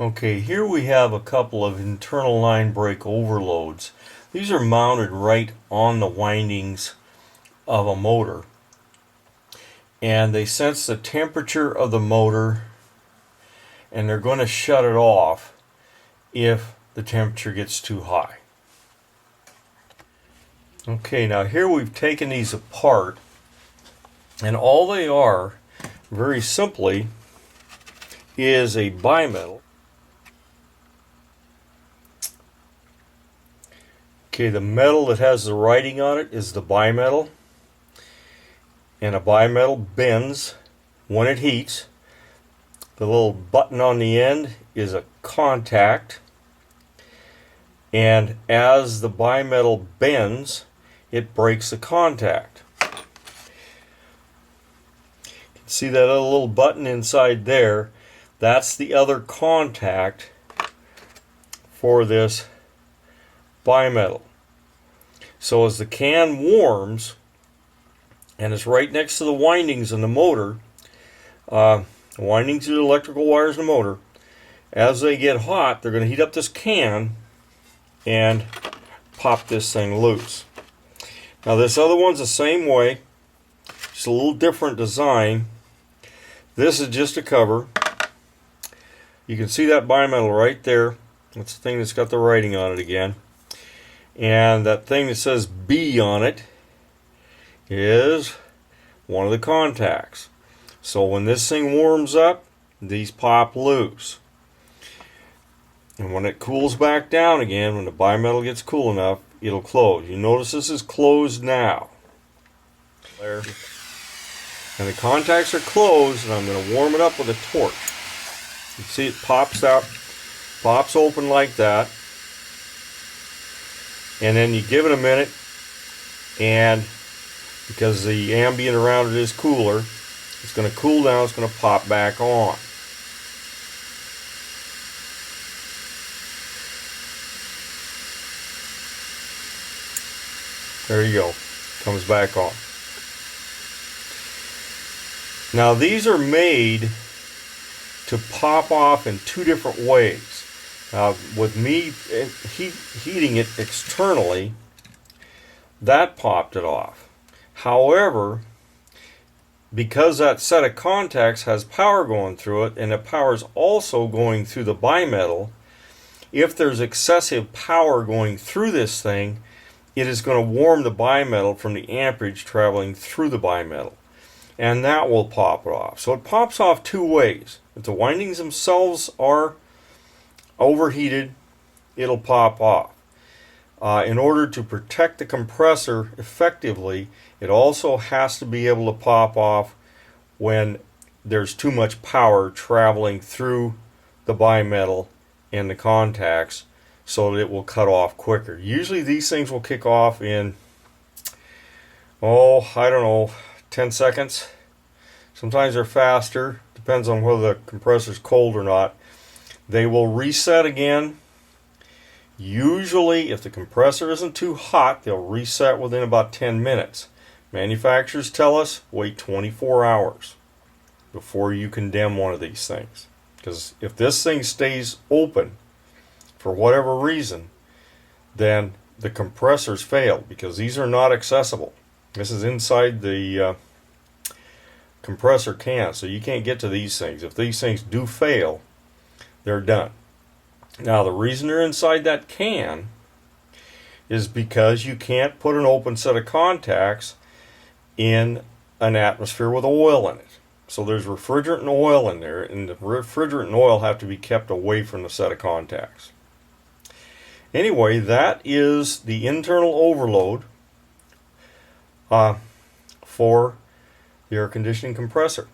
Okay, here we have a couple of internal line brake overloads. These are mounted right on the windings of a motor, and they sense the temperature of the motor, and they're going to shut it off if the temperature gets too high. Okay, now here we've taken these apart, and all they are, very simply, is a bimetal. Okay, the metal that has the writing on it is the bimetal, and a bimetal bends when it heats. The little button on the end is a contact, and as the bimetal bends, it breaks the contact. You can see that little button inside there. That's the other contact for this bimetal. So as the can warms, and it's right next to the windings in the motor, windings are the electrical wires in the motor, as they get hot, they're going to heat up this can and pop this thing loose. Now this other one's the same way, just a little different design. This is just a cover. You can see that bimetal right there. That's the thing that's got the writing on it again. And that thing that says B on it is one of the contacts. So when this thing warms up, these pop loose. And when it cools back down again, when the bimetal gets cool enough, it'll close. You notice this is closed now. There. And the contacts are closed, and I'm going to warm it up with a torch. You see it pops out, pops open like that. And then you give it a minute, and because the ambient around it is cooler, it's going to cool down, it's going to pop back on. There you go, comes back on. Now these are made to pop off in two different ways. With me heating it externally, that popped it off. However, because that set of contacts has power going through it, and the power is also going through the bimetal, if there's excessive power going through this thing, it is going to warm the bimetal from the amperage traveling through the bimetal, and that will pop it off. So it pops off two ways. If the windings themselves are overheated, it'll pop off. In order to protect the compressor effectively, it also has to be able to pop off when there's too much power traveling through the bimetal and the contacts, so that it will cut off quicker. Usually these things will kick off in, I don't know, 10 seconds. Sometimes they're faster, depends on whether the compressor's cold or not. They will reset again. Usually, if the compressor isn't too hot, they'll reset within about 10 minutes. Manufacturers tell us wait 24 hours before you condemn one of these things. Because if this thing stays open for whatever reason, then the compressors failed, because these are not accessible. This is inside the compressor can, so you can't get to these things. If these things do fail, they're done. Now the reason they're inside that can is because you can't put an open set of contacts in an atmosphere with oil in it. So there's refrigerant and oil in there, and the refrigerant and oil have to be kept away from the set of contacts. Anyway, that is the internal overload for the air conditioning compressor.